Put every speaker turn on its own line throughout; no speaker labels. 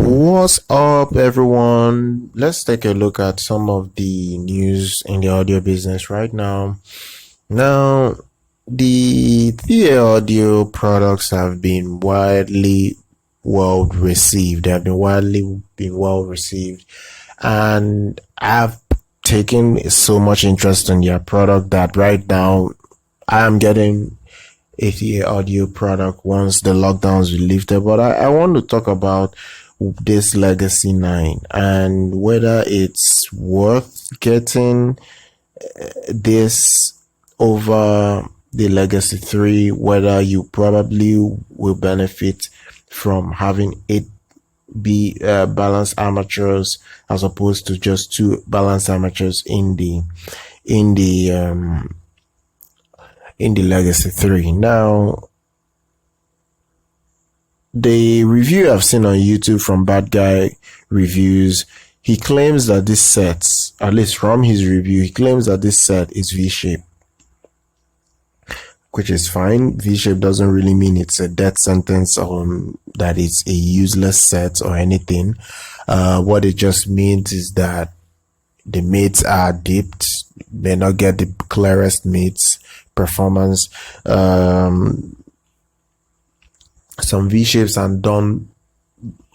What's up, everyone? Let's take a look at some of the news in the audio business right now. Now, the Thieaudio products have been widely well received. They have been well received, and I've taken so much interest in their product that right now I am getting a Thieaudio product once the lockdowns will lifted. But I want to talk about this Legacy 9 and whether it's worth getting this over the Legacy 3, whether you probably will benefit from having 8 balanced armatures as opposed to just 2 balanced armatures in the Legacy 3. Now, the review I've seen on YouTube from Bad Guy Reviews, he claims that this set, at least from his review, he claims that this set is V-shape, which is fine. V-shape doesn't really mean it's a death sentence or that it's a useless set or anything. What it just means is that the mids are dipped, may not get the clearest mids performance. Some V-shapes are done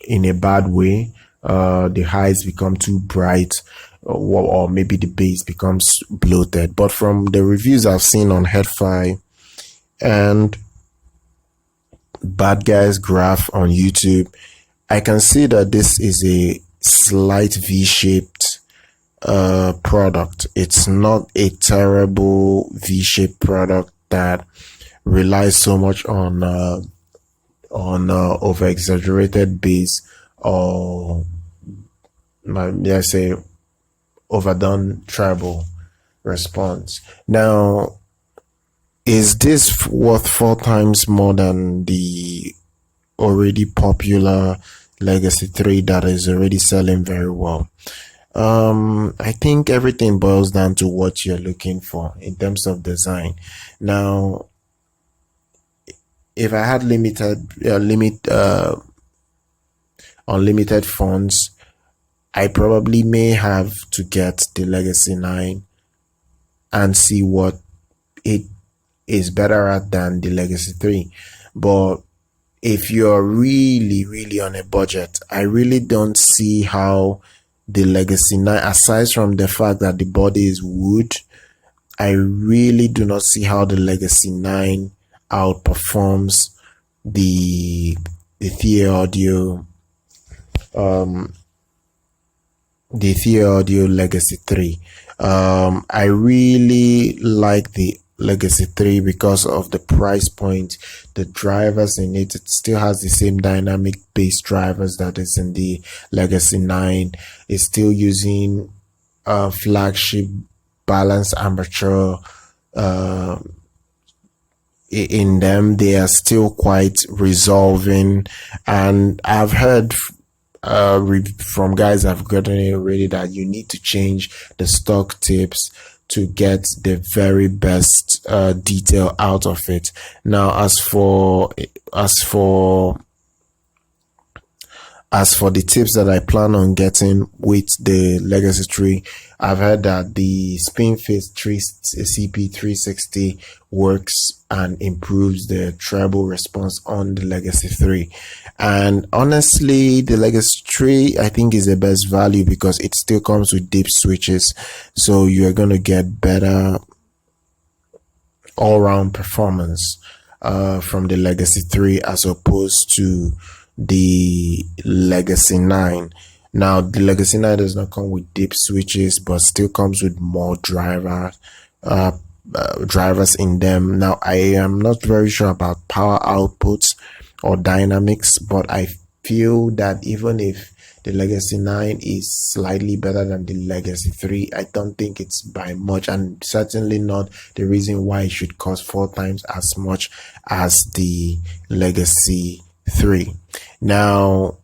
in a bad way. The highs become too bright, or maybe the bass becomes bloated. But from the reviews I've seen on Headphone and Bad Guy's Graph on YouTube, I can see that this is a slight V-shaped product. It's not a terrible V-shaped product that relies so much on over exaggerated bass or let's say overdone treble response. Now, is this worth 4 times more than the already popular Legacy 3 that is already selling very well? I think everything boils down to what you're looking for in terms of design. Now, if I had unlimited funds, I probably may have to get the Legacy 9 and see what it is better at than the Legacy 3. But if you're really on a budget, I really don't see how the Legacy 9, aside from the fact that the body is wood, I really do not see how the Legacy 9 outperforms the Thieaudio Legacy 3. I really like the Legacy 3 because of the price point, the drivers in it. It still has the same dynamic bass drivers that is in the Legacy 9. It's still using flagship balanced armature in them. They are still quite resolving, and I've heard from guys I've gotten it already that you need to change the stock tips to get the very best detail out of it. Now, as for the tips that I plan on getting with the Legacy 3, I've heard that the spin phase CP360 works and improves the treble response on the Legacy 3. And honestly, the Legacy 3 I think is the best value because it still comes with deep switches, so you're going to get better all-round performance from the Legacy 3 as opposed to the Legacy 9. Now, the Legacy 9 does not come with deep switches, but still comes with more drivers in them. Now, I am not very sure about power outputs or dynamics, but I feel that even if the Legacy 9 is slightly better than the Legacy 3, I don't think it's by much, and certainly not the reason why it should cost 4 times as much as the Legacy 3. Now,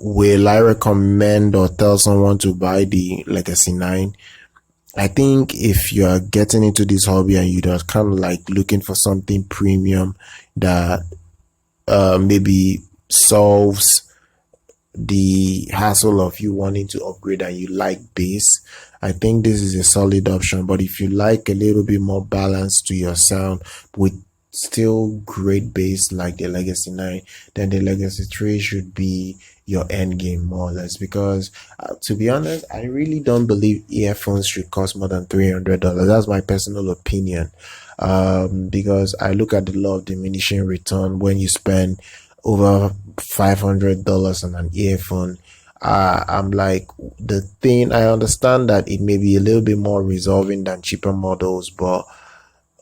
will I recommend or tell someone to buy the Legacy 9? I think if you are getting into this hobby and you're kind of like looking for something premium that maybe solves the hassle of you wanting to upgrade and you like bass, I think this is a solid option. But if you like a little bit more balance to your sound with still great bass like the Legacy 9, then the Legacy 3 should be your end game, more or less. Because to be honest, I really don't believe earphones should cost more than $300. That's my personal opinion. Because I look at the law of diminishing return. When you spend over $500 on an earphone, I'm like, the thing, I understand that it may be a little bit more resolving than cheaper models, but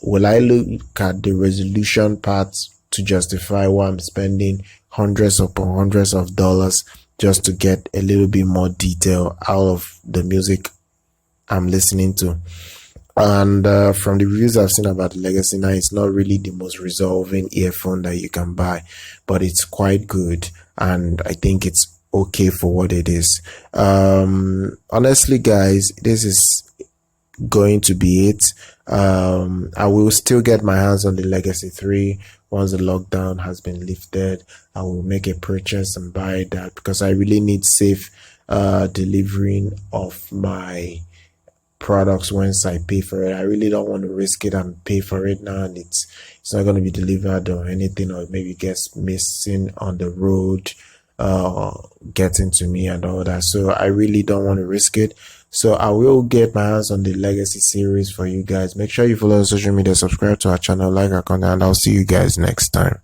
will I look at the resolution parts to justify why I'm spending hundreds upon hundreds of dollars just to get a little bit more detail out of the music I'm listening to? And from the reviews I've seen about the Legacy 9, it's not really the most resolving earphone that you can buy, but it's quite good, and I think it's okay for what it is. Honestly, guys, this is going to be it. I will still get my hands on the Legacy 3 once the lockdown has been lifted. I will make a purchase and buy that, because I really need safe delivering of my products once I pay for it. I really don't want to risk it and pay for it now, and it's not going to be delivered or anything, or maybe gets missing on the road, getting to me and all that. So I really don't want to risk it. So I will get my hands on the Legacy series for you guys. Make sure you follow our social media, subscribe to our channel, like our content, and I'll see you guys next time.